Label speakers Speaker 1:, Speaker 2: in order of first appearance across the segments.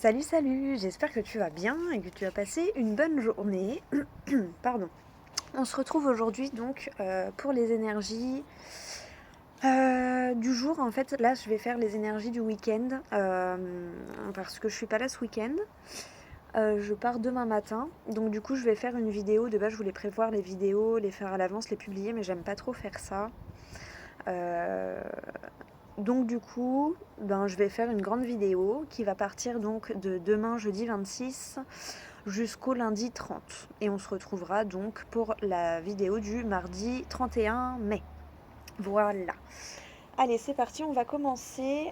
Speaker 1: Salut, salut, j'espère que tu vas bien et que tu as passé une bonne journée. Pardon. On se retrouve aujourd'hui donc pour les énergies du jour. En fait, là, je vais faire les énergies du week-end parce que je suis pas là ce week-end. Je pars demain matin, donc du coup, je vais faire une vidéo. De base, je voulais prévoir les vidéos, les faire à l'avance, les publier, mais j'aime pas trop faire ça. Donc du coup, je vais faire une grande vidéo qui va partir donc de demain jeudi 26 jusqu'au lundi 30. Et on se retrouvera donc pour la vidéo du mardi 31 mai. Voilà. Allez, c'est parti, on va commencer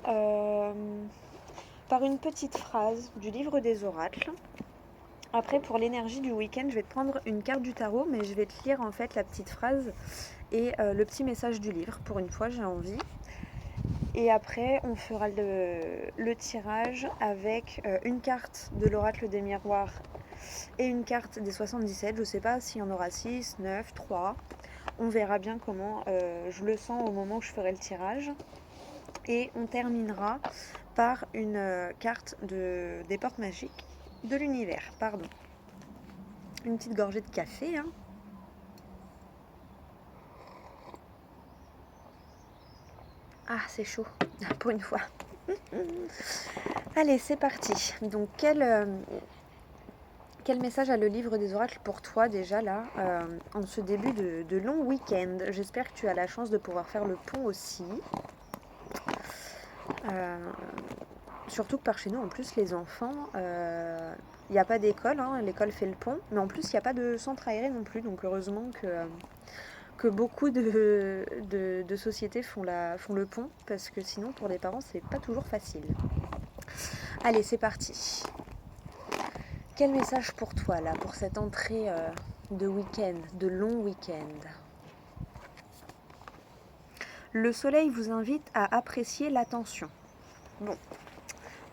Speaker 1: par une petite phrase du livre des oracles. Après, pour l'énergie du week-end, je vais te prendre une carte du tarot, mais je vais te lire en fait la petite phrase et le petit message du livre. Pour une fois, j'ai envie. Et après, on fera le tirage avec une carte de l'oracle des miroirs et une carte des 77. Je ne sais pas s'il y en aura 6, 9, 3. On verra bien comment je le sens au moment où je ferai le tirage. Et on terminera par une carte des portes magiques de l'univers. Pardon. Une petite gorgée de café, hein. Ah, c'est chaud, pour une fois. Allez, c'est parti. Donc, quel message a le livre des oracles pour toi déjà là, en ce début de long week-end? J'espère que tu as la chance de pouvoir faire le pont aussi. Surtout que par chez nous, en plus, les enfants, il n'y a pas d'école, hein, l'école fait le pont, mais en plus, il n'y a pas de centre aéré non plus, donc heureusement que beaucoup de sociétés font le pont, parce que sinon, pour les parents, c'est pas toujours facile. Allez, c'est parti. Quel message pour toi, là, pour cette entrée de week-end, de long week-end? Le soleil vous invite à apprécier l'attention. Bon,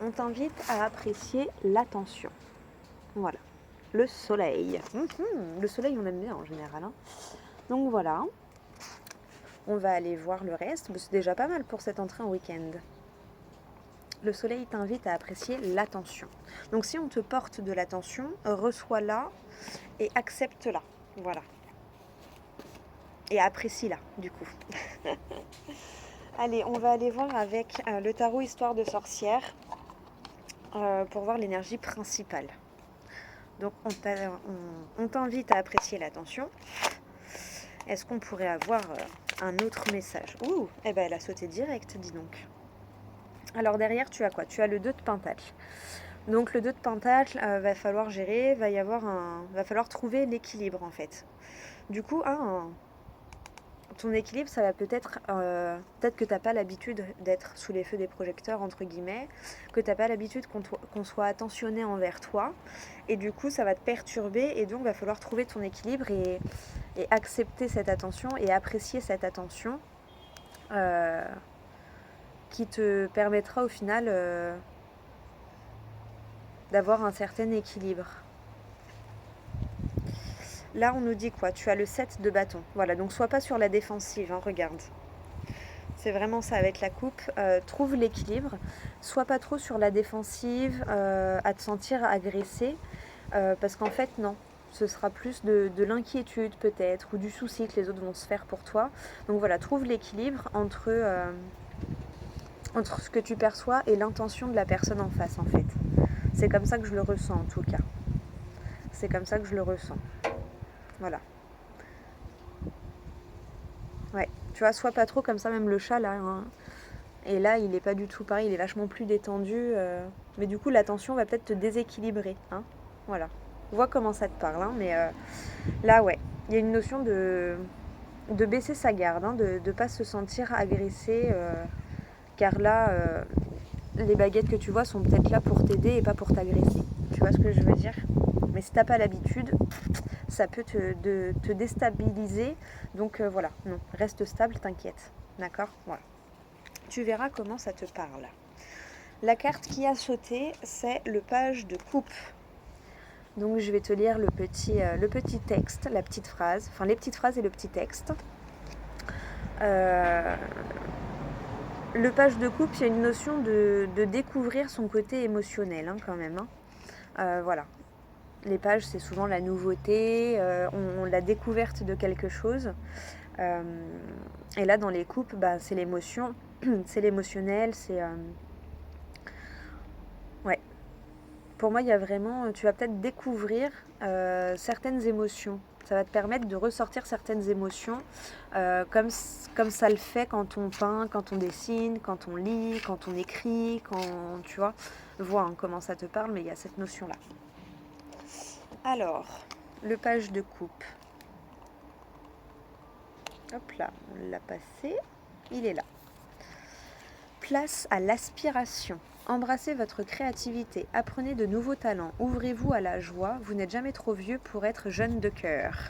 Speaker 1: on t'invite à apprécier l'attention. Voilà, le soleil. Le soleil, on aime bien en général, hein. Donc voilà, on va aller voir le reste. C'est déjà pas mal pour cette entrée en week-end. Le soleil t'invite à apprécier l'attention. Donc si on te porte de l'attention, reçois-la et accepte-la. Voilà. Et apprécie-la, du coup. Allez, on va aller voir avec le tarot Histoire de sorcière pour voir l'énergie principale. Donc on t'invite à apprécier l'attention. Est-ce qu'on pourrait avoir un autre message? Ouh, eh ben elle a sauté direct, dis donc. Alors derrière, tu as quoi? Tu as le 2 de Pentacle. Donc le 2 de Pentacle, va falloir gérer, va falloir trouver l'équilibre en fait. Du coup, ton équilibre, ça va peut-être que tu n'as pas l'habitude d'être sous les feux des projecteurs, entre guillemets, que tu n'as pas l'habitude qu'on soit attentionné envers toi, et du coup, ça va te perturber, et donc, il va falloir trouver ton équilibre et accepter cette attention et apprécier cette attention qui te permettra au final d'avoir un certain équilibre. Là, on nous dit quoi? Tu as le 7 de bâton. Voilà, donc sois pas sur la défensive, hein, regarde. C'est vraiment ça avec la coupe. Trouve l'équilibre. Sois pas trop sur la défensive, à te sentir agressé. Parce qu'en fait, non. Ce sera plus de l'inquiétude peut-être, ou du souci que les autres vont se faire pour toi. Donc voilà, trouve l'équilibre entre ce que tu perçois et l'intention de la personne en face, en fait. C'est comme ça que je le ressens, en tout cas. C'est comme ça que je le ressens. Voilà. Ouais, tu vois, sois pas trop comme ça, même le chat, là, hein. Et là, il est pas du tout pareil, il est vachement plus détendu. Mais du coup, l'attention va peut-être te déséquilibrer, hein. Voilà. Vois comment ça te parle, hein. Mais là, ouais, il y a une notion de baisser sa garde, hein, de ne pas se sentir agressé. Car là, les baguettes que tu vois sont peut-être là pour t'aider et pas pour t'agresser. Tu vois ce que je veux dire? Mais si t'as pas l'habitude, ça peut te déstabiliser. Donc voilà, non, reste stable, t'inquiète. D'accord? Voilà. Tu verras comment ça te parle. La carte qui a sauté, c'est le page de coupe. Donc je vais te lire le petit texte, la petite phrase, enfin les petites phrases et le petit texte. Le page de coupe, il y a une notion de découvrir son côté émotionnel quand même. Voilà. Les pages, c'est souvent la nouveauté, la découverte de quelque chose. Et là, dans les coupes, c'est l'émotion, c'est l'émotionnel, c'est... Ouais. Pour moi, il y a vraiment... Tu vas peut-être découvrir certaines émotions. Ça va te permettre de ressortir certaines émotions, comme ça le fait quand on peint, quand on dessine, quand on lit, quand on écrit, quand... Tu vois comment ça te parle, mais il y a cette notion-là. Alors, le page de coupe. Hop là, on l'a passé. Il est là. Place à l'aspiration. Embrassez votre créativité, apprenez de nouveaux talents, ouvrez-vous à la joie, vous n'êtes jamais trop vieux pour être jeune de cœur.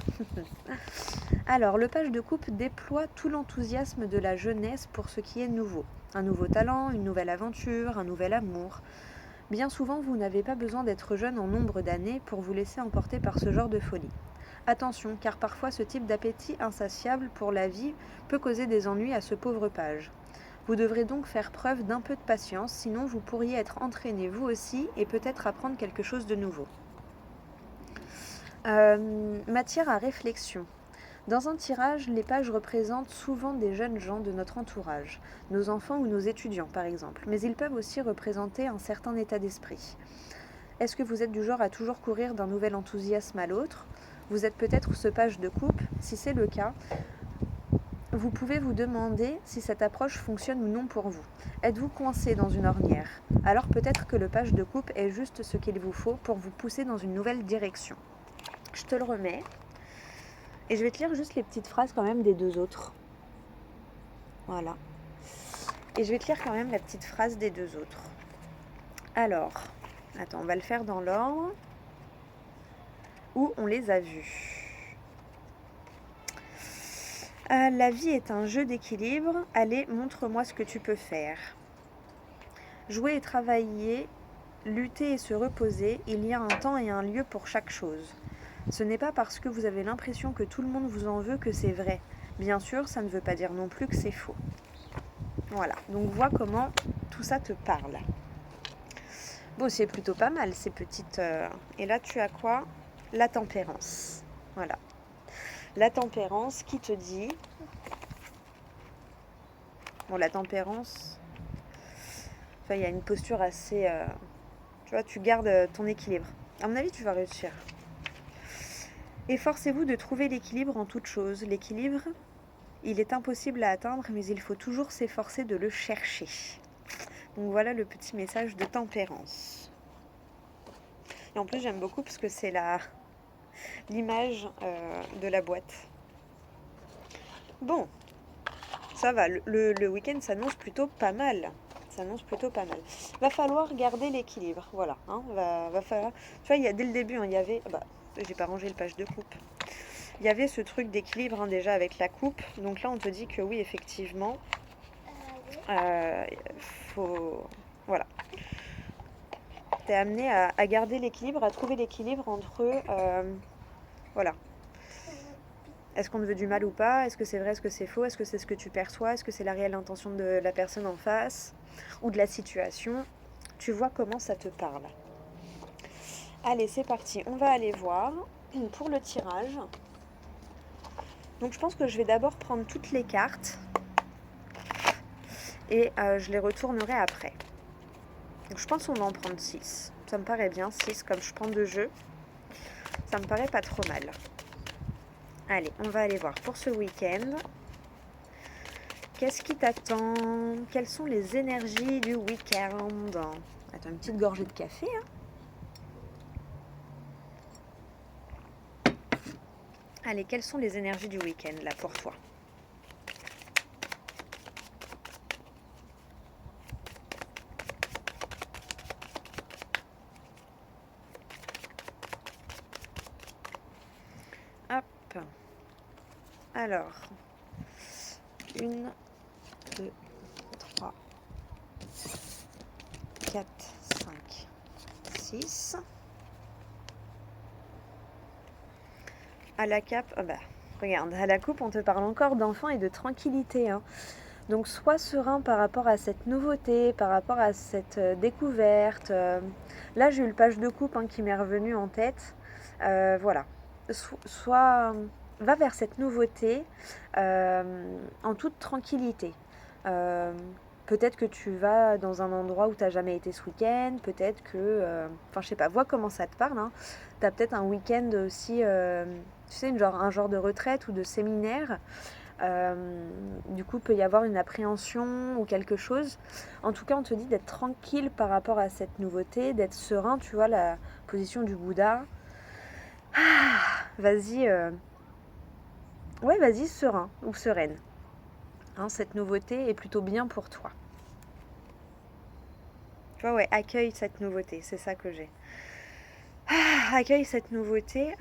Speaker 1: Alors, le page de coupe déploie tout l'enthousiasme de la jeunesse pour ce qui est nouveau. Un nouveau talent, une nouvelle aventure, un nouvel amour. Bien souvent, vous n'avez pas besoin d'être jeune en nombre d'années pour vous laisser emporter par ce genre de folie. Attention, car parfois ce type d'appétit insatiable pour la vie peut causer des ennuis à ce pauvre page. Vous devrez donc faire preuve d'un peu de patience, sinon vous pourriez être entraîné vous aussi et peut-être apprendre quelque chose de nouveau. Matière à réflexion. Dans un tirage, les pages représentent souvent des jeunes gens de notre entourage, nos enfants ou nos étudiants par exemple, mais ils peuvent aussi représenter un certain état d'esprit. Est-ce que vous êtes du genre à toujours courir d'un nouvel enthousiasme à l'autre ? Vous êtes peut-être ce page de coupe. Si c'est le cas, vous pouvez vous demander si cette approche fonctionne ou non pour vous. Êtes-vous coincé dans une ornière ? Alors peut-être que le page de coupe est juste ce qu'il vous faut pour vous pousser dans une nouvelle direction. Je te le remets. Et je vais te lire juste les petites phrases quand même des deux autres. Voilà. Et je vais te lire quand même la petite phrase des deux autres. Alors, attends, on va le faire dans l'ordre où on les a vus. La vie est un jeu d'équilibre. Allez, montre-moi ce que tu peux faire. Jouer et travailler, lutter et se reposer, il y a un temps et un lieu pour chaque chose. Ce n'est pas parce que vous avez l'impression que tout le monde vous en veut que c'est vrai. Bien sûr, ça ne veut pas dire non plus que c'est faux. Voilà, donc vois comment tout ça te parle. Bon, c'est plutôt pas mal ces petites... Et là, tu as quoi ? La tempérance. Voilà. La tempérance qui te dit... Bon, la tempérance... Enfin, il y a une posture assez... Tu vois, tu gardes ton équilibre. À mon avis, tu vas réussir. Efforcez-vous de trouver l'équilibre en toute chose. L'équilibre, il est impossible à atteindre, mais il faut toujours s'efforcer de le chercher. Donc voilà le petit message de tempérance. Et en plus, j'aime beaucoup parce que c'est l'image de la boîte. Bon, ça va. Le week-end s'annonce plutôt pas mal. Va falloir garder l'équilibre. Voilà. Va falloir... Tu vois, dès le début, il y avait... j'ai pas rangé le page de coupe. Il y avait ce truc d'équilibre déjà avec la coupe. Donc là, on te dit que oui, effectivement, faut... Voilà. T'es amené à garder l'équilibre, à trouver l'équilibre entre... voilà. Est-ce qu'on te veut du mal ou pas ? Est-ce que c'est vrai ? Est-ce que c'est faux ? Est-ce que c'est ce que tu perçois ? Est-ce que c'est la réelle intention de la personne en face ? Ou de la situation ? Tu vois comment ça te parle. Allez, c'est parti. On va aller voir pour le tirage. Donc je pense que je vais d'abord prendre toutes les cartes et je les retournerai après. Donc je pense qu'on va en prendre 6. Ça me paraît bien, 6 comme je prends 2 jeux. Ça me paraît pas trop mal. Allez, on va aller voir pour ce week-end. Qu'est-ce qui t'attend ? Quelles sont les énergies du week-end ? Attends, une petite gorgée de café. Allez, quelles sont les énergies du week-end là pour toi ? Hop. Alors, 1, 2, 3, 4, 5, 6. À la cape, regarde, à la coupe, on te parle encore d'enfant et de tranquillité. Donc sois serein par rapport à cette nouveauté, par rapport à cette découverte. Là j'ai eu le page de coupe qui m'est revenu en tête. Voilà. Va vers cette nouveauté en toute tranquillité. Euh, Peut-être que tu vas dans un endroit où tu n'as jamais été ce week-end, peut-être que... Enfin, je sais pas, vois comment ça te parle. Tu as peut-être un week-end aussi, tu sais, un genre de retraite ou de séminaire. Du coup, peut y avoir une appréhension ou quelque chose. En tout cas, on te dit d'être tranquille par rapport à cette nouveauté, d'être serein, tu vois, la position du Bouddha. Vas-y, ouais, vas-y, serein ou sereine. Cette nouveauté est plutôt bien pour toi. Tu vois, ouais, accueille cette nouveauté, c'est ça que j'ai. Accueille cette nouveauté,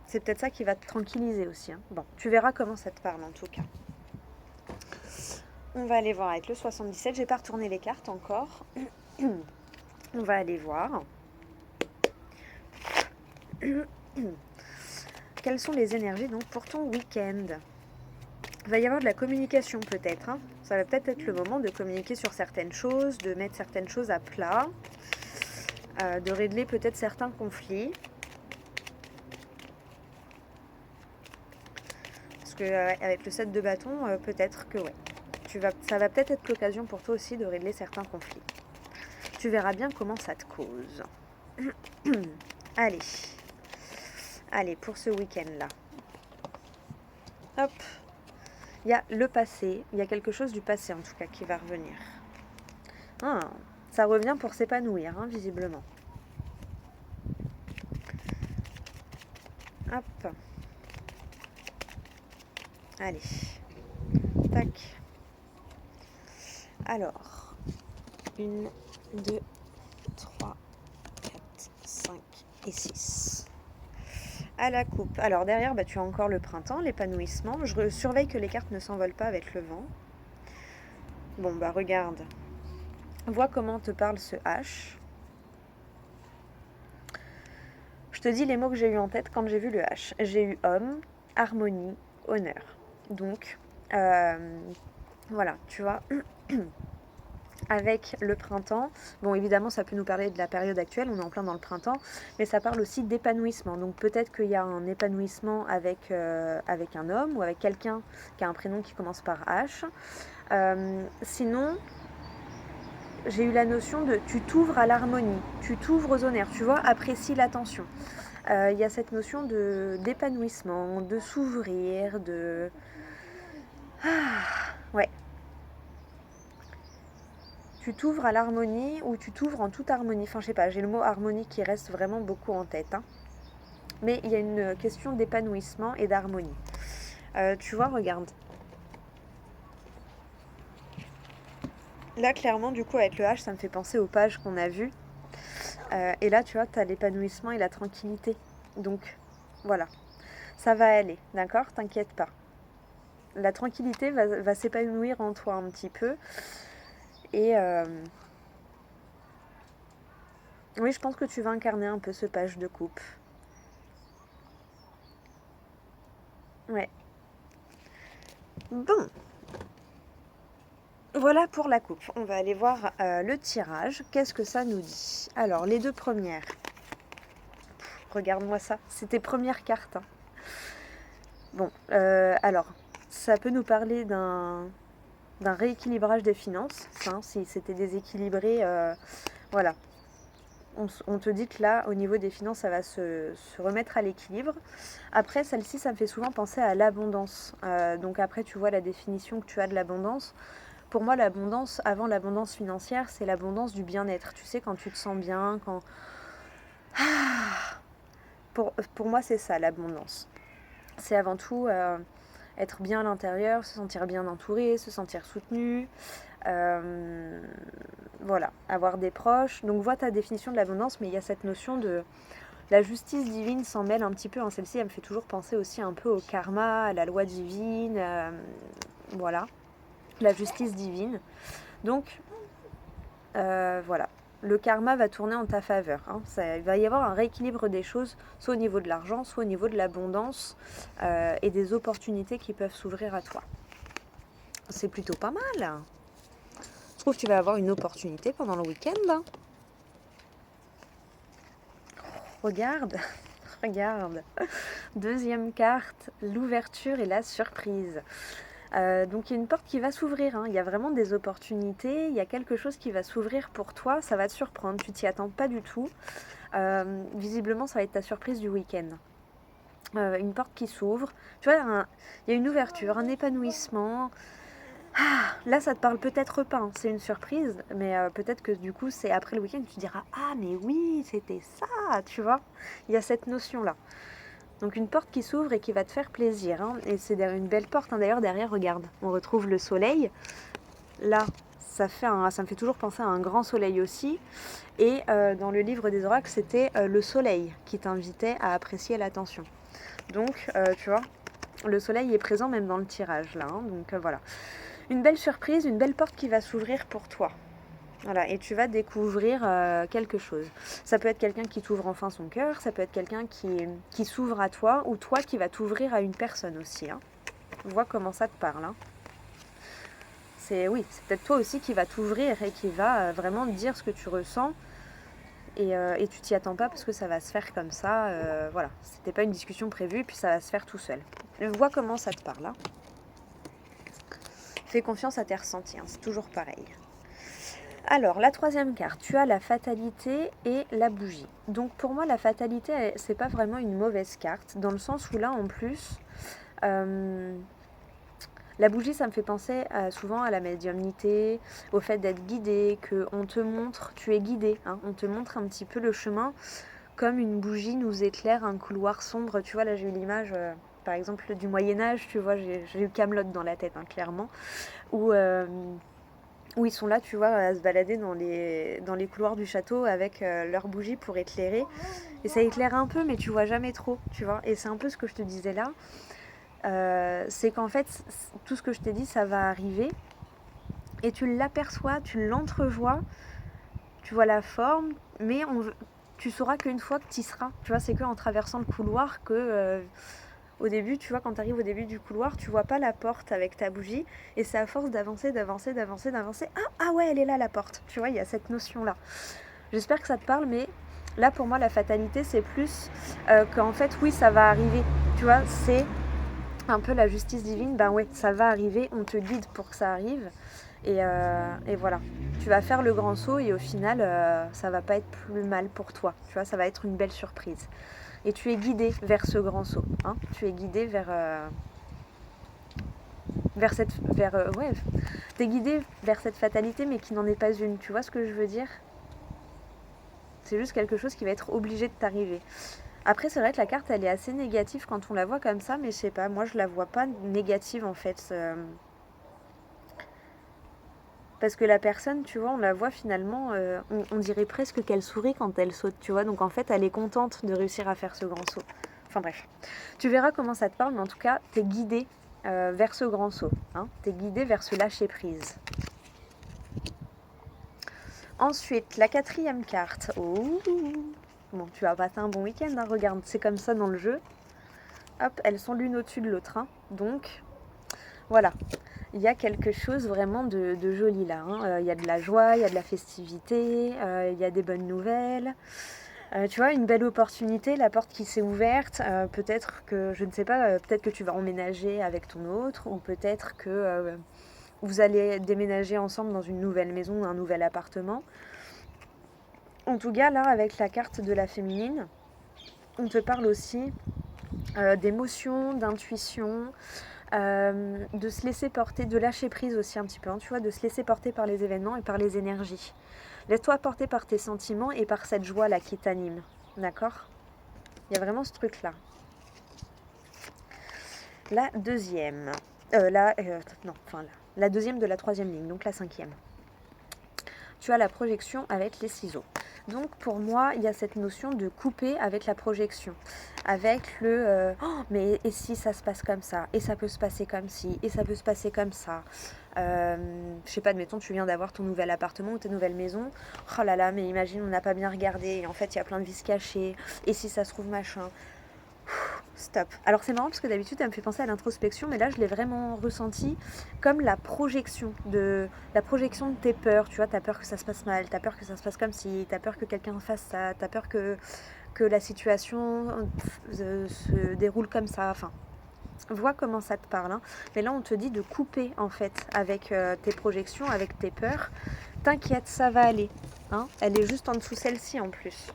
Speaker 1: c'est peut-être ça qui va te tranquilliser aussi. Bon, tu verras comment ça te parle en tout cas. On va aller voir avec le 77, j'ai pas retourné les cartes encore. On va aller voir. Quelles sont les énergies donc pour ton week-end? Il va y avoir de la communication peut-être. Ça va peut-être être le moment de communiquer sur certaines choses, de mettre certaines choses à plat, de régler peut-être certains conflits. Parce qu'avec le 7 de bâton, peut-être que ouais. Ça va peut-être être l'occasion pour toi aussi de régler certains conflits. Tu verras bien comment ça te cause. Allez, pour ce week-end-là. Hop. Il y a le passé, il y a quelque chose du passé en tout cas qui va revenir. Ça revient pour s'épanouir, visiblement. Hop. Allez. Tac. Alors. 1, 2, 3, 4, 5 et 6. À la coupe. Alors derrière, tu as encore le printemps, l'épanouissement. Je surveille que les cartes ne s'envolent pas avec le vent. Bon, regarde. Vois comment te parle ce H. Je te dis les mots que j'ai eu en tête quand j'ai vu le H. J'ai eu homme, harmonie, honneur. Donc, voilà, tu vois, avec le printemps, bon évidemment ça peut nous parler de la période actuelle, on est en plein dans le printemps, mais ça parle aussi d'épanouissement. Donc peut-être qu'il y a un épanouissement avec un homme ou avec quelqu'un qui a un prénom qui commence par H. Sinon, j'ai eu la notion de tu t'ouvres à l'harmonie, tu t'ouvres aux honneurs, tu vois, apprécie l'attention. Il y a cette notion d'épanouissement, de s'ouvrir, de... ouais. Tu t'ouvres à l'harmonie ou tu t'ouvres en toute harmonie. Enfin, je sais pas, j'ai le mot harmonie qui reste vraiment beaucoup en tête. Mais il y a une question d'épanouissement et d'harmonie. Tu vois, regarde. Là, clairement, du coup, avec le H, ça me fait penser aux pages qu'on a vues. Et là, tu vois, tu as l'épanouissement et la tranquillité. Donc, voilà. Ça va aller, d'accord? T'inquiète pas. La tranquillité va s'épanouir en toi un petit peu. Et oui, je pense que tu vas incarner un peu ce page de coupe. Ouais. Bon. Voilà pour la coupe. On va aller voir le tirage. Qu'est-ce que ça nous dit? Alors, les deux premières. Regarde-moi ça. C'est tes premières cartes. Bon, alors, ça peut nous parler d'un rééquilibrage des finances. Si c'était déséquilibré, voilà. On te dit que là, au niveau des finances, ça va se remettre à l'équilibre. Après, celle-ci, ça me fait souvent penser à l'abondance. Donc après, tu vois la définition que tu as de l'abondance. Pour moi, l'abondance, avant l'abondance financière, c'est l'abondance du bien-être. Tu sais, quand tu te sens bien, quand... Pour moi, c'est ça, l'abondance. C'est avant tout être bien à l'intérieur, se sentir bien entouré, se sentir soutenu. Voilà, avoir des proches. Donc, vois ta définition de l'abondance, mais il y a cette notion de... La justice divine s'en mêle un petit peu. Celle-ci, elle me fait toujours penser aussi un peu au karma, à la loi divine. Voilà. La justice divine. Donc, voilà. Le karma va tourner en ta faveur. Il va y avoir un rééquilibre des choses, soit au niveau de l'argent, soit au niveau de l'abondance et des opportunités qui peuvent s'ouvrir à toi. C'est plutôt pas mal. Je trouve que tu vas avoir une opportunité pendant le week-end. Hein. Regarde, regarde. Deuxième carte, l'ouverture et la surprise. Donc il y a une porte qui va s'ouvrir, hein. Il y a vraiment des opportunités, il y a quelque chose qui va s'ouvrir pour toi, ça va te surprendre, tu t'y attends pas du tout. Visiblement ça va être ta surprise du week-end. Une porte qui s'ouvre, tu vois, il y a une ouverture, un épanouissement. Ah, là ça te parle peut-être pas, hein. C'est une surprise, mais peut-être que du coup c'est après le week-end tu te diras ah mais oui c'était ça, tu vois. Il y a cette notion-là. Donc une porte qui s'ouvre et qui va te faire plaisir. Hein. Et c'est une belle porte. Hein. D'ailleurs, derrière, regarde, on retrouve le soleil. Là, ça me fait toujours penser à un grand soleil aussi. Et dans le livre des oracles, c'était le soleil qui t'invitait à apprécier l'attention. Donc, tu vois, le soleil est présent même dans le tirage, là. Hein. Donc, voilà. Une belle surprise, une belle porte qui va s'ouvrir pour toi. Voilà, et tu vas découvrir quelque chose. Ça peut être quelqu'un qui t'ouvre enfin son cœur, ça peut être quelqu'un qui s'ouvre à toi, ou toi qui va t'ouvrir à une personne aussi. Hein. Vois comment ça te parle. Hein. C'est peut-être toi aussi qui va t'ouvrir et qui va vraiment dire ce que tu ressens. Et tu t'y attends pas parce que ça va se faire comme ça. Voilà, c'était pas une discussion prévue, et puis ça va se faire tout seul. Vois comment ça te parle. Hein. Fais confiance à tes ressentis, hein, c'est toujours pareil. Alors, la troisième carte, tu as la fatalité et la bougie. Donc pour moi, la fatalité, c'est pas vraiment une mauvaise carte, dans le sens où là, en plus, la bougie, ça me fait penser souvent à la médiumnité, au fait d'être guidé, qu'on te montre, tu es guidé, hein, on te montre un petit peu le chemin, comme une bougie nous éclaire un couloir sombre. Tu vois, là j'ai eu l'image, par exemple, du Moyen-Âge, tu vois, j'ai eu Camelot dans la tête, hein, clairement, où ils sont là, tu vois, à se balader dans les couloirs du château avec leurs bougies pour éclairer. Et ça éclaire un peu, mais tu vois jamais trop, tu vois. Et c'est un peu ce que je te disais là. C'est qu'en fait, tout ce que je t'ai dit, ça va arriver. Et tu l'aperçois, tu l'entrevois, tu vois la forme, mais tu sauras qu'une fois que tu y seras. Tu vois, c'est qu'en traversant le couloir que... au début, tu vois, quand tu arrives au début du couloir, tu vois pas la porte avec ta bougie. Et c'est à force d'avancer. Ah ouais, elle est là la porte. Tu vois, il y a cette notion-là. J'espère que ça te parle, mais là, pour moi, la fatalité, c'est plus qu'en fait, oui, ça va arriver. Tu vois, c'est un peu la justice divine. Ben ouais, ça va arriver, on te guide pour que ça arrive. Et voilà. Tu vas faire le grand saut et au final, ça va pas être plus mal pour toi. Tu vois, ça va être une belle surprise. Et tu es guidé vers ce grand saut. Hein. Tu es guidé t'es guidé vers cette fatalité, mais qui n'en est pas une. Tu vois ce que je veux dire? C'est juste quelque chose qui va être obligé de t'arriver. Après, c'est vrai que la carte, elle est assez négative quand on la voit comme ça, mais je sais pas, moi je la vois pas négative en fait. Parce que la personne, tu vois, on la voit finalement, on dirait presque qu'elle sourit quand elle saute, tu vois. Donc en fait, elle est contente de réussir à faire ce grand saut. Enfin bref, tu verras comment ça te parle, mais en tout cas, t'es guidé vers ce grand saut. Hein. T'es guidé vers ce lâcher prise. Ensuite, la quatrième carte. Oh. Bon, tu vas passer un bon week-end, hein. Regarde, c'est comme ça dans le jeu. Hop, elles sont l'une au-dessus de l'autre. Hein. Donc, voilà. Il y a quelque chose vraiment de joli là. Hein. Il y a de la joie, il y a de la festivité, il y a des bonnes nouvelles. Tu vois, une belle opportunité, la porte qui s'est ouverte. Peut-être que, je ne sais pas, peut-être que tu vas emménager avec ton autre, ou peut-être que vous allez déménager ensemble dans une nouvelle maison, un nouvel appartement. En tout cas, là, avec la carte de la féminine, on te parle aussi d'émotion, d'intuition, de se laisser porter, de lâcher prise aussi un petit peu, hein, tu vois, de se laisser porter par les événements et par les énergies. Laisse-toi porter par tes sentiments et par cette joie-là qui t'anime, d'accord? Il y a vraiment ce truc-là. La deuxième, la deuxième de la troisième ligne, donc la cinquième. Tu as la projection avec les ciseaux. Donc pour moi, il y a cette notion de couper avec la projection. Avec mais et si ça se passe comme ça? Et ça peut se passer comme ci? Et ça peut se passer comme ça? Je sais pas, admettons, tu viens d'avoir ton nouvel appartement ou ta nouvelle maison. Oh là là, mais imagine, on n'a pas bien regardé. Et en fait, il y a plein de vices cachés. Et si ça se trouve, machin. Stop. Alors c'est marrant parce que d'habitude elle me fait penser à l'introspection, mais là je l'ai vraiment ressenti comme la projection de tes peurs. Tu vois, t'as peur que ça se passe mal, t'as peur que ça se passe comme si, t'as peur que quelqu'un fasse ça, t'as peur que la situation se déroule comme ça. Enfin, vois comment ça te parle. Hein. Mais là on te dit de couper en fait avec tes projections, avec tes peurs. T'inquiète, ça va aller. Hein. Elle est juste en dessous celle-ci en plus.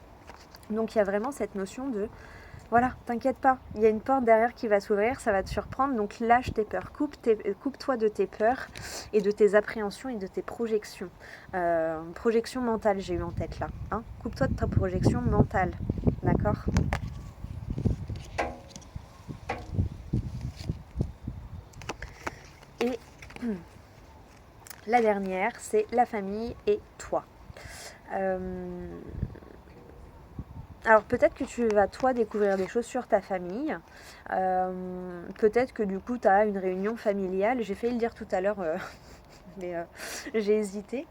Speaker 1: Donc il y a vraiment cette notion de voilà, t'inquiète pas, il y a une porte derrière qui va s'ouvrir, ça va te surprendre, donc lâche tes peurs, coupe-toi de tes peurs et de tes appréhensions et de tes projections. Projection mentale, j'ai eu en tête là. Hein. Coupe-toi de ta projection mentale, d'accord ? Et la dernière, c'est la famille et toi. Alors peut-être que tu vas toi découvrir des choses sur ta famille, peut-être que du coup tu as une réunion familiale, j'ai failli le dire tout à l'heure mais j'ai hésité,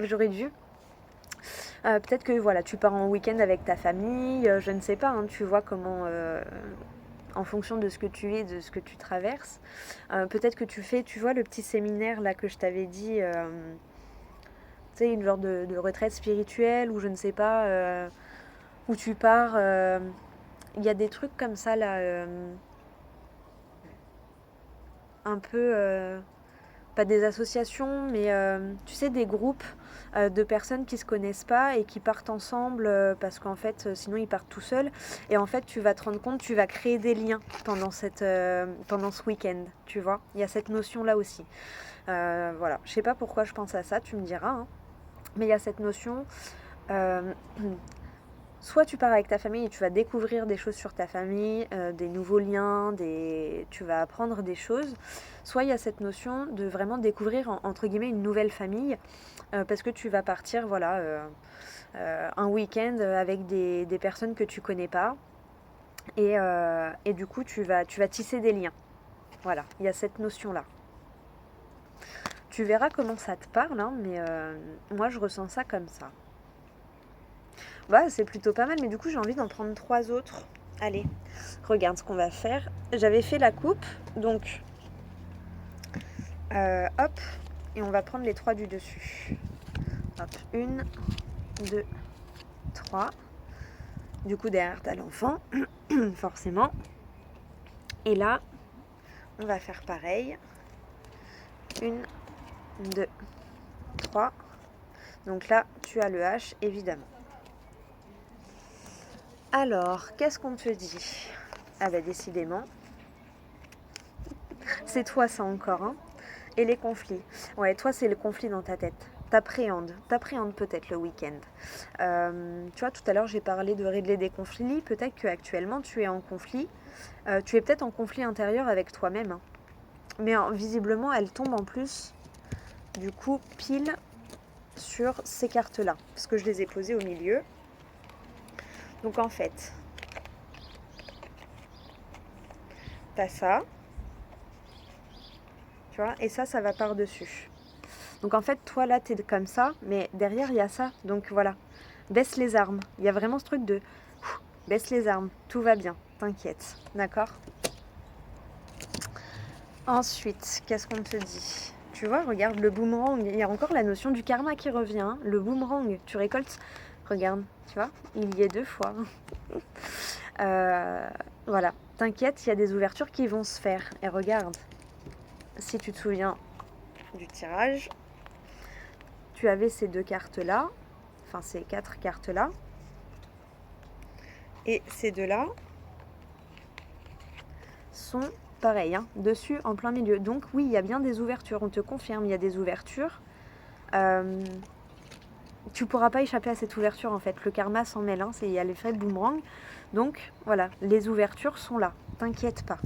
Speaker 1: j'aurais dû. Peut-être que voilà, tu pars en week-end avec ta famille, je ne sais pas, hein, tu vois comment, en fonction de ce que tu es, de ce que tu traverses. Peut-être que tu fais, tu vois, le petit séminaire là que je t'avais dit, tu sais, une genre de retraite spirituelle ou je ne sais pas, où tu pars. Il y a des trucs comme ça là, un peu, pas des associations, mais tu sais, des groupes de personnes qui se connaissent pas et qui partent ensemble parce qu'en fait, sinon ils partent tout seuls. Et en fait, tu vas te rendre compte, tu vas créer des liens pendant ce week-end, tu vois. Il y a cette notion-là aussi. Voilà, je sais pas pourquoi je pense à ça, tu me diras. Hein. Mais il y a cette notion. euh, Soit tu pars avec ta famille et tu vas découvrir des choses sur ta famille, des nouveaux liens, tu vas apprendre des choses. Soit il y a cette notion de vraiment découvrir entre guillemets une nouvelle famille parce que tu vas partir voilà, un week-end avec des personnes que tu connais pas et du coup tu vas tisser des liens. Voilà, il y a cette notion-là. Tu verras comment ça te parle, hein, mais moi je ressens ça comme ça. Bah, c'est plutôt pas mal, mais du coup, j'ai envie d'en prendre 3 autres. Allez, regarde ce qu'on va faire. J'avais fait la coupe, donc hop, et on va prendre les 3 du dessus. Hop, 1, 2, 3. Du coup, derrière, t'as l'enfant, forcément. Et là, on va faire pareil. 1, 2, 3. Donc là, tu as le H, évidemment. Alors, qu'est-ce qu'on te dit? Ah bah décidément. C'est toi ça encore, hein. Et les conflits. Ouais, toi c'est le conflit dans ta tête. T'appréhendes peut-être le week-end. Tu vois, tout à l'heure j'ai parlé de régler des conflits. Peut-être qu'actuellement tu es en conflit. Tu es peut-être en conflit intérieur avec toi-même. Hein. Mais visiblement elle tombe en plus, du coup, pile sur ces cartes-là. Parce que je les ai posées au milieu. Donc en fait, t'as ça. Tu vois, et ça va par-dessus. Donc en fait, toi là, t'es comme ça, mais derrière, il y a ça. Donc voilà, baisse les armes. Il y a vraiment ce truc de baisse les armes, tout va bien, t'inquiète, d'accord? Ensuite, qu'est-ce qu'on te dit? Tu vois, regarde le boomerang, il y a encore la notion du karma qui revient. Hein. Le boomerang, tu récoltes, regarde, tu vois, il y est 2 fois. Voilà, t'inquiète, il y a des ouvertures qui vont se faire. Et regarde, si tu te souviens du tirage, tu avais ces 2 cartes-là, enfin ces 4 cartes-là, et ces 2-là sont pareils, hein, dessus en plein milieu. Donc oui, il y a bien des ouvertures, on te confirme, il y a des ouvertures. Tu pourras pas échapper à cette ouverture en fait, le karma s'en mêle, hein, il y a l'effet boomerang. Donc voilà, les ouvertures sont là, t'inquiète pas.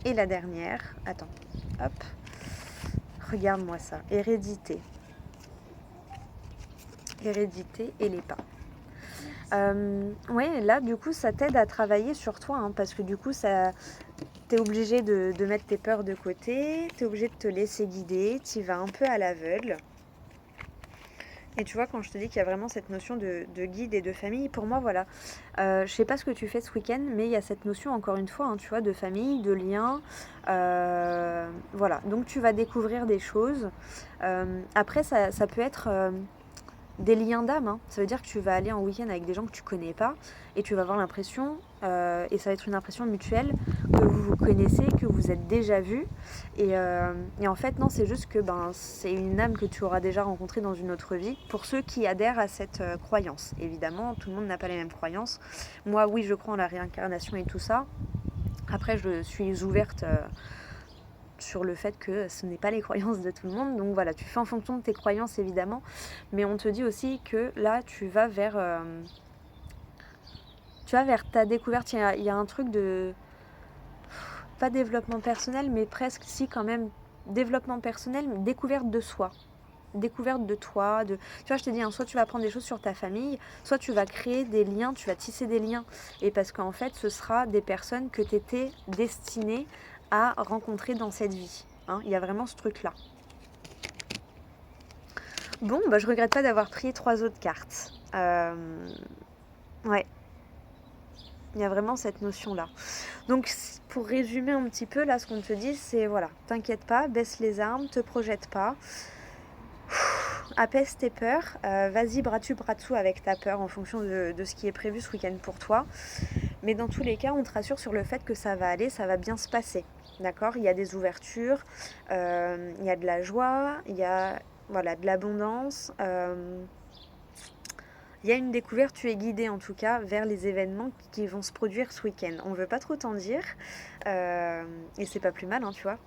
Speaker 1: Et la dernière, attends, hop, regarde-moi ça, hérédité. Hérédité et les pas. Ouais, là du coup ça t'aide à travailler sur toi, hein, parce que du coup t'es obligé de mettre tes peurs de côté, t'es obligé de te laisser guider, t'y vas un peu à l'aveugle. Et tu vois, quand je te dis qu'il y a vraiment cette notion de guide et de famille, pour moi, voilà. Je sais pas ce que tu fais ce week-end, mais il y a cette notion, encore une fois, hein, tu vois, de famille, de lien. Voilà, donc tu vas découvrir des choses. Après, ça peut être des liens d'âme, hein. Ça veut dire que tu vas aller en week-end avec des gens que tu connais pas et tu vas avoir l'impression, et ça va être une impression mutuelle, que vous vous connaissez, que vous êtes déjà vus. Et en fait, non, c'est juste que c'est une âme que tu auras déjà rencontrée dans une autre vie. Pour ceux qui adhèrent à cette croyance, évidemment, tout le monde n'a pas les mêmes croyances. Moi, oui, je crois en la réincarnation et tout ça. Après, je suis ouverte sur le fait que ce n'est pas les croyances de tout le monde. Donc voilà, tu fais en fonction de tes croyances évidemment, mais on te dit aussi que là tu vas vers ta découverte. Il y a un truc de pas développement personnel, mais presque si quand même développement personnel, mais découverte de soi. Découverte de toi, tu vois, je t'ai dit, hein, soit tu vas apprendre des choses sur ta famille, soit tu vas créer des liens, tu vas tisser des liens. Et parce qu'en fait, ce sera des personnes que tu étais destinée à rencontrer dans cette vie. Hein. Il y a vraiment ce truc-là. Bon, je regrette pas d'avoir pris 3 autres cartes. Ouais, il y a vraiment cette notion-là. Donc, pour résumer un petit peu, là, ce qu'on te dit, c'est, voilà, t'inquiète pas, baisse les armes, te projette pas. Apaise tes peurs, vas-y bras dessus avec ta peur en fonction de ce qui est prévu ce week-end pour toi. Mais dans tous les cas, on te rassure sur le fait que ça va aller, ça va bien se passer. D'accord ? Il y a des ouvertures, il y a de la joie, il y a de l'abondance. Il y a une découverte, tu es guidé en tout cas vers les événements qui vont se produire ce week-end. On ne veut pas trop t'en dire, et c'est pas plus mal, hein, tu vois.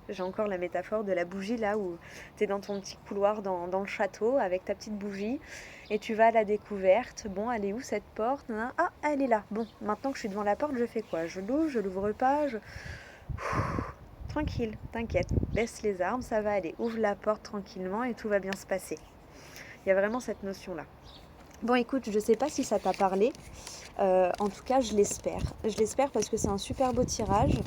Speaker 1: J'ai encore la métaphore de la bougie là où tu es dans ton petit couloir dans le château avec ta petite bougie et tu vas à la découverte. Bon, elle est où cette porte ? Ah, elle est là. Bon, maintenant que je suis devant la porte, je fais quoi ? Je l'ouvre, je l'ouvre pas, Tranquille, t'inquiète, baisse les armes, ça va aller. Ouvre la porte tranquillement et tout va bien se passer. Il y a vraiment cette notion-là. Bon, écoute, je sais pas si ça t'a parlé. En tout cas, je l'espère. Je l'espère parce que c'est un super beau tirage.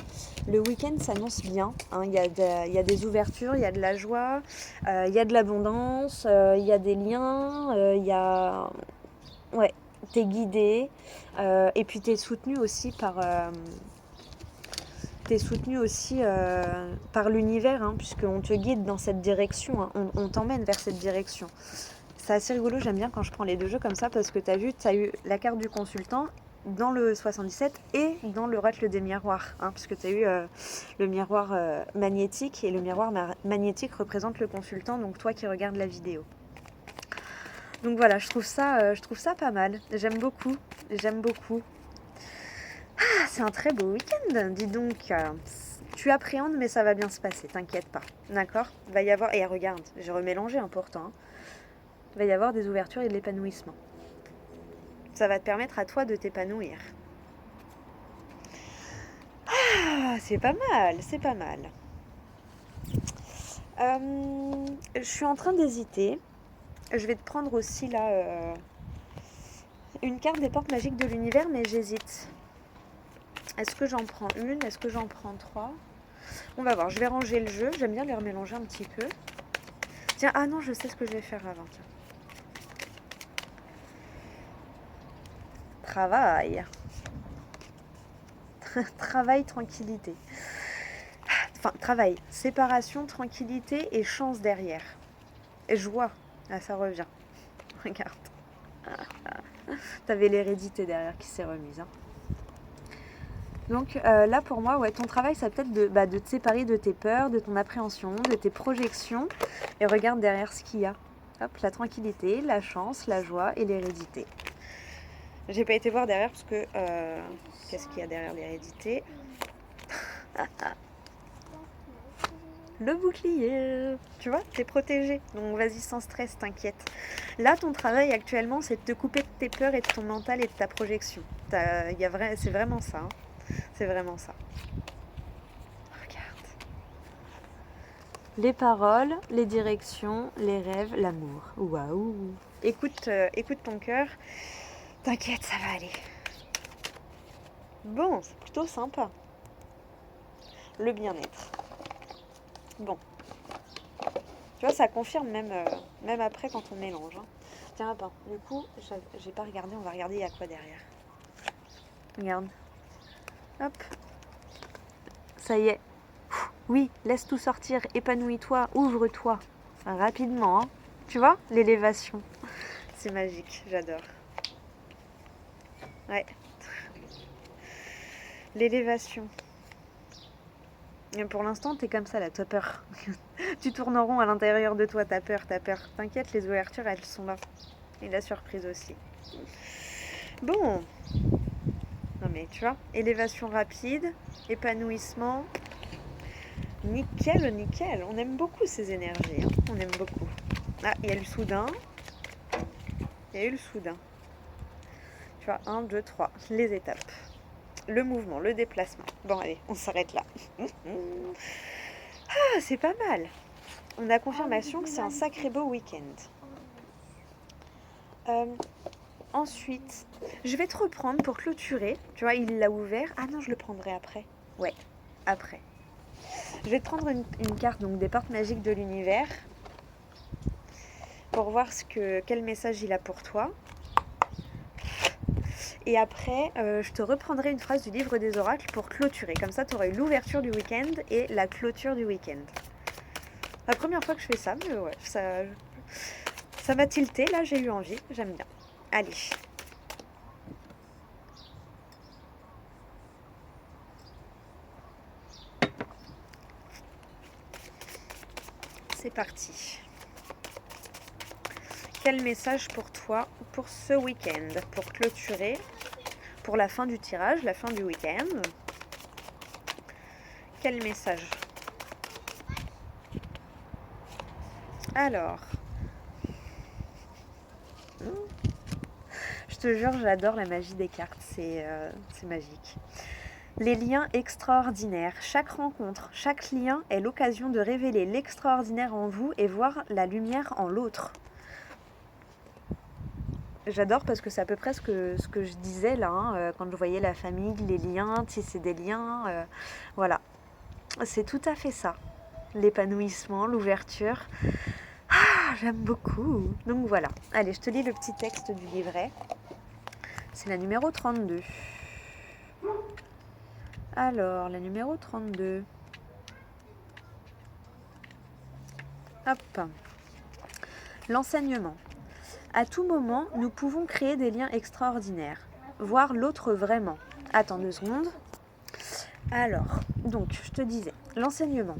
Speaker 1: Le week-end s'annonce bien. Hein. Il y a des ouvertures, il y a de la joie, il y a de l'abondance, il y a des liens, il y a... Ouais, t'es guidé. Et puis t'es soutenu aussi par l'univers, hein, puisqu'on te guide dans cette direction. Hein. On t'emmène vers cette direction. C'est assez rigolo, j'aime bien quand je prends les deux jeux comme ça parce que tu as vu, tu as eu la carte du consultant dans le 77 et dans l'oracle des miroirs, hein, puisque tu as eu le miroir magnétique et le miroir magnétique représente le consultant, donc toi qui regardes la vidéo. Donc voilà, je trouve ça pas mal, j'aime beaucoup. Ah, c'est un très beau week-end, dis donc. Tu appréhendes mais ça va bien se passer, t'inquiète pas, d'accord ? Il va y avoir, et regarde, j'ai remélangé important, hein. Il va y avoir des ouvertures et de l'épanouissement. Ça va te permettre à toi de t'épanouir. Ah, c'est pas mal, c'est pas mal. Je suis en train d'hésiter. Je vais te prendre aussi là une carte des portes magiques de l'univers, mais j'hésite. Est-ce que j'en prends une ? Est-ce que j'en prends 3 ? On va voir, je vais ranger le jeu. J'aime bien les remélanger un petit peu. Tiens, ah non, je sais ce que je vais faire avant. Travail. Travail, tranquillité. Enfin, travail, séparation, tranquillité et chance derrière. Et joie. Ah, ça revient. Regarde. T'avais l'hérédité derrière qui s'est remise. Hein. Donc là, pour moi, ouais, ton travail, ça peut être de te séparer de tes peurs, de ton appréhension, de tes projections. Et regarde derrière ce qu'il y a. Hop, la tranquillité, la chance, la joie et l'hérédité. J'ai pas été voir derrière parce que... qu'est-ce qu'il y a derrière l'hérédité ? Le bouclier, tu vois, t'es protégé, donc vas-y sans stress, t'inquiète. Là, ton travail actuellement, c'est de te couper de tes peurs et de ton mental et de ta projection. C'est vraiment ça, hein. C'est vraiment ça. Regarde. Les paroles, les directions, les rêves, l'amour. Waouh. Écoute ton cœur, t'inquiète, ça va aller. Bon, c'est plutôt sympa. Le bien-être. Bon. Tu vois, ça confirme même après quand on mélange. Hein. Tiens, attends, du coup, j'ai pas regardé, on va regarder il y a quoi derrière. Regarde. Hop. Ça y est. Oui, laisse tout sortir, épanouis-toi, ouvre-toi. Rapidement, hein. Tu vois, l'élévation. C'est magique, j'adore. Ouais. L'élévation. Et pour l'instant, t'es comme ça là, t'as peur. Tu tournes en rond à l'intérieur de toi, t'as peur, t'as peur. T'inquiète, les ouvertures, elles sont là. Et la surprise aussi. Bon. Non mais tu vois, élévation rapide, épanouissement. Nickel, nickel. On aime beaucoup ces énergies. Hein. On aime beaucoup. Ah, il y a le soudain. Il y a eu le soudain. Tu vois, 1, 2, 3. Les étapes. Le mouvement, le déplacement. Bon, allez, on s'arrête là. Ah, c'est pas mal. On a confirmation que c'est un sacré beau week-end. Ensuite, je vais te reprendre pour clôturer. Tu vois, il l'a ouvert. Ah non, je le prendrai après. Ouais, après. Je vais te prendre une carte donc des portes magiques de l'univers pour voir quel message il a pour toi. Et après, je te reprendrai une phrase du livre des oracles pour clôturer. Comme ça, tu auras eu l'ouverture du week-end et la clôture du week-end. La première fois que je fais ça, mais ouais, ça m'a tilté. Là, j'ai eu envie. J'aime bien. Allez. C'est parti. Quel message pour toi pour ce week-end? Pour clôturer, pour la fin du tirage, la fin du week-end. Quel message? Alors, je te jure, j'adore la magie des cartes, c'est magique. Les liens extraordinaires. Chaque rencontre, chaque lien est l'occasion de révéler l'extraordinaire en vous et voir la lumière en l'autre. J'adore parce que c'est à peu près ce que je disais là, hein, quand je voyais la famille, les liens, tisser des liens, voilà. C'est tout à fait ça. L'épanouissement, l'ouverture. Ah, j'aime beaucoup. Donc voilà. Allez, je te lis le petit texte du livret. C'est la numéro 32. Alors, la numéro 32. Hop. L'enseignement. À tout moment, nous pouvons créer des liens extraordinaires. Voir l'autre vraiment. Attends 2 secondes. Alors, donc, je te disais, l'enseignement.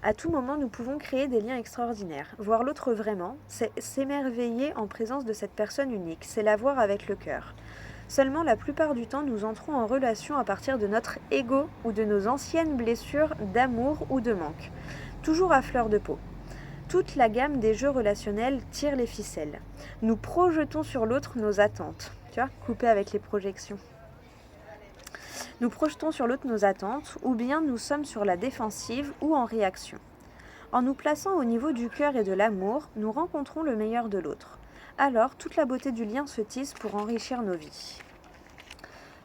Speaker 1: À tout moment, nous pouvons créer des liens extraordinaires. Voir l'autre vraiment, c'est s'émerveiller en présence de cette personne unique. C'est la voir avec le cœur. Seulement, la plupart du temps, nous entrons en relation à partir de notre ego ou de nos anciennes blessures d'amour ou de manque. Toujours à fleur de peau. Toute la gamme des jeux relationnels tire les ficelles. Nous projetons sur l'autre nos attentes. Tu vois, couper avec les projections. Nous projetons sur l'autre nos attentes, ou bien nous sommes sur la défensive ou en réaction. En nous plaçant au niveau du cœur et de l'amour, nous rencontrons le meilleur de l'autre. Alors, toute la beauté du lien se tisse pour enrichir nos vies.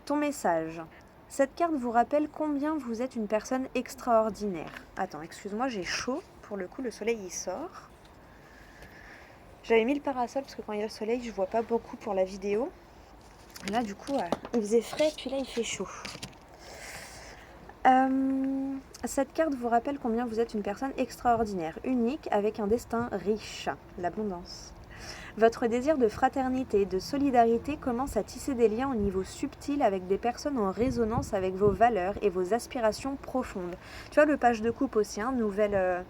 Speaker 1: Ton message. Cette carte vous rappelle combien vous êtes une personne extraordinaire. Attends, excuse-moi, j'ai chaud. Pour le coup, le soleil, il sort. J'avais mis le parasol parce que quand il y a le soleil, je vois pas beaucoup pour la vidéo. Là, du coup, il faisait frais, puis là, il fait chaud. Cette carte vous rappelle combien vous êtes une personne extraordinaire, unique, avec un destin riche, l'abondance. Votre désir de fraternité et de solidarité commence à tisser des liens au niveau subtil avec des personnes en résonance avec vos valeurs et vos aspirations profondes. Tu vois, le page de coupe aussi, hein, nouvelle...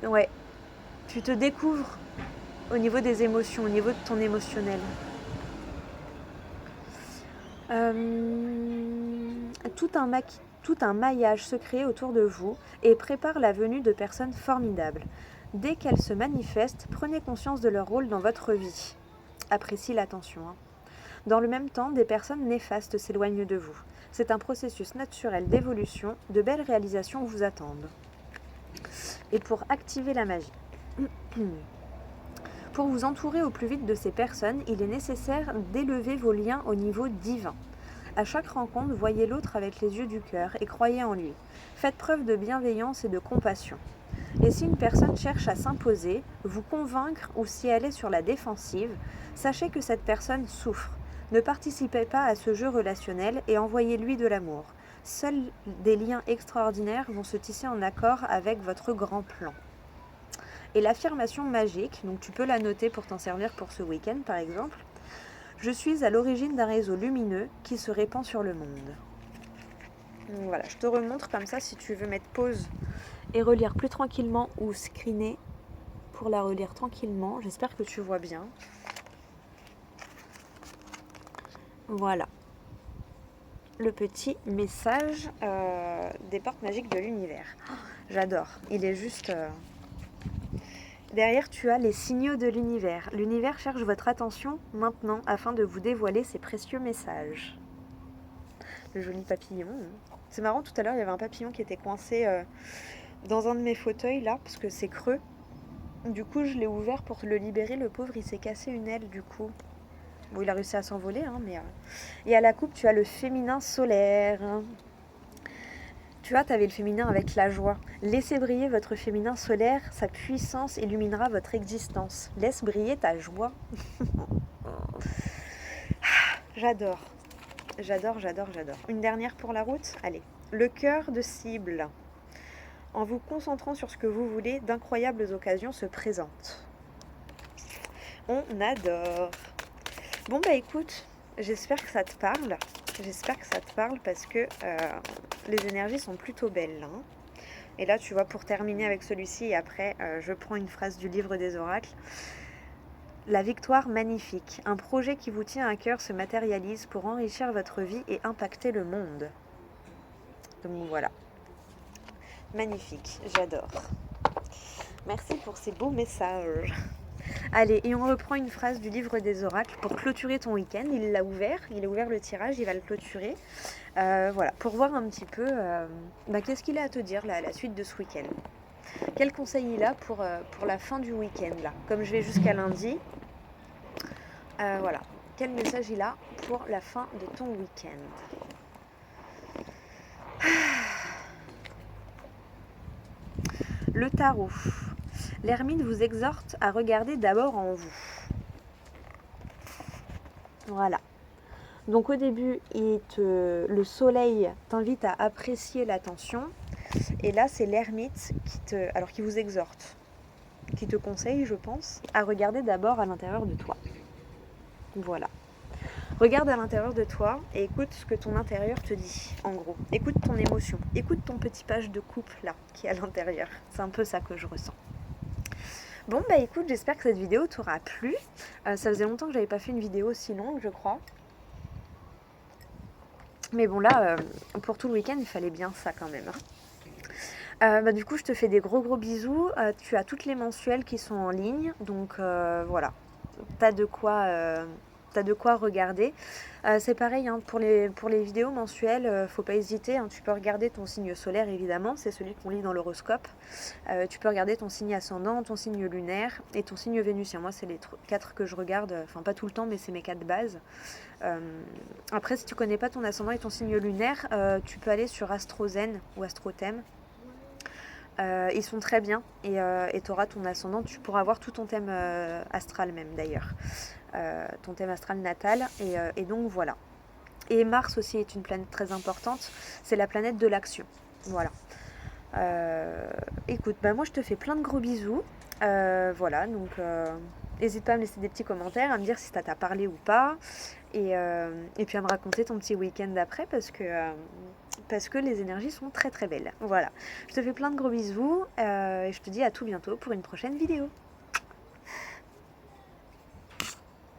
Speaker 1: Ouais, tu te découvres au niveau des émotions, au niveau de ton émotionnel. Tout un maillage se crée autour de vous et prépare la venue de personnes formidables. Dès qu'elles se manifestent, prenez conscience de leur rôle dans votre vie. Apprécie l'attention. Hein. Dans le même temps, des personnes néfastes s'éloignent de vous. C'est un processus naturel d'évolution, de belles réalisations vous attendent. Et pour activer la magie. Pour vous entourer au plus vite de ces personnes, il est nécessaire d'élever vos liens au niveau divin. À chaque rencontre, voyez l'autre avec les yeux du cœur et croyez en lui. Faites preuve de bienveillance et de compassion. Et si une personne cherche à s'imposer, vous convaincre ou si elle est sur la défensive, sachez que cette personne souffre. Ne participez pas à ce jeu relationnel et envoyez-lui de l'amour. Seuls des liens extraordinaires vont se tisser en accord avec votre grand plan. Et l'affirmation magique, donc tu peux la noter pour t'en servir pour ce week-end par exemple. Je suis à l'origine d'un réseau lumineux qui se répand sur le monde. Donc voilà, je te remontre comme ça si tu veux mettre pause et relire plus tranquillement ou screener pour la relire tranquillement. J'espère que tu vois bien. Voilà. Le petit message des portes magiques de l'univers. J'adore. Il est juste... Derrière, tu as les signaux de l'univers. L'univers cherche votre attention maintenant afin de vous dévoiler ses précieux messages. Le joli papillon. C'est marrant, tout à l'heure, il y avait un papillon qui était coincé dans un de mes fauteuils, là, parce que c'est creux. Du coup, je l'ai ouvert pour le libérer. Le pauvre, il s'est cassé une aile, du coup. Bon, il a réussi à s'envoler, hein, mais... Et à la coupe, tu as le féminin solaire. Tu vois, tu avais le féminin avec la joie. Laissez briller votre féminin solaire, sa puissance illuminera votre existence. Laisse briller ta joie. J'adore. J'adore, j'adore, j'adore. Une dernière pour la route? Allez. Le cœur de cible. En vous concentrant sur ce que vous voulez, d'incroyables occasions se présentent. On adore. Bon bah écoute, j'espère que ça te parle. J'espère que ça te parle parce que les énergies sont plutôt belles. Hein. Et là, tu vois, pour terminer avec celui-ci, et après, je prends une phrase du livre des oracles. La victoire magnifique. Un projet qui vous tient à cœur se matérialise pour enrichir votre vie et impacter le monde. Donc voilà. Magnifique, j'adore. Merci pour ces beaux messages. Allez, et on reprend une phrase du livre des oracles pour clôturer ton week-end. Il a ouvert le tirage, il va le clôturer. Voilà, pour voir un petit peu qu'est-ce qu'il a à te dire là, à la suite de ce week-end. Quel conseil il a pour la fin du week-end là. Comme je vais jusqu'à lundi, voilà. Quel message il a pour la fin de ton week-end. Le tarot. L'ermite vous exhorte à regarder d'abord en vous. Voilà. Donc au début, le soleil t'invite à apprécier l'attention. Et là, c'est l'ermite qui vous exhorte, qui te conseille, je pense, à regarder d'abord à l'intérieur de toi. Voilà. Regarde à l'intérieur de toi et écoute ce que ton intérieur te dit, en gros. Écoute ton émotion. Écoute ton petit page de couple, là, qui est à l'intérieur. C'est un peu ça que je ressens. Bon, bah écoute, j'espère que cette vidéo t'aura plu. Ça faisait longtemps que j'avais pas fait une vidéo aussi longue, je crois. Mais bon, là, pour tout le week-end, il fallait bien ça quand même. Du coup, je te fais des gros bisous. Tu as toutes les mensuelles qui sont en ligne. Donc, voilà. T'as de quoi regarder. C'est pareil hein, pour les vidéos mensuelles, faut pas hésiter. Hein, tu peux regarder ton signe solaire, évidemment. C'est celui qu'on lit dans l'horoscope. Tu peux regarder ton signe ascendant, ton signe lunaire et ton signe vénusien. Moi, c'est les 4 que je regarde. Enfin, pas tout le temps, mais c'est mes 4 bases. Après, si tu connais pas ton ascendant et ton signe lunaire, tu peux aller sur AstroZen ou AstroThème. Ils sont très bien et tu auras ton ascendant, tu pourras avoir tout ton thème astral même d'ailleurs, ton thème astral natal et donc voilà. Et Mars aussi est une planète très importante, c'est la planète de l'action, voilà. Écoute, moi je te fais plein de gros bisous, voilà, donc n'hésite pas à me laisser des petits commentaires, à me dire si ça t'a parlé ou pas, et puis à me raconter ton petit week-end d'après parce que les énergies sont très très belles. Voilà, je te fais plein de gros bisous et je te dis à tout bientôt pour une prochaine vidéo.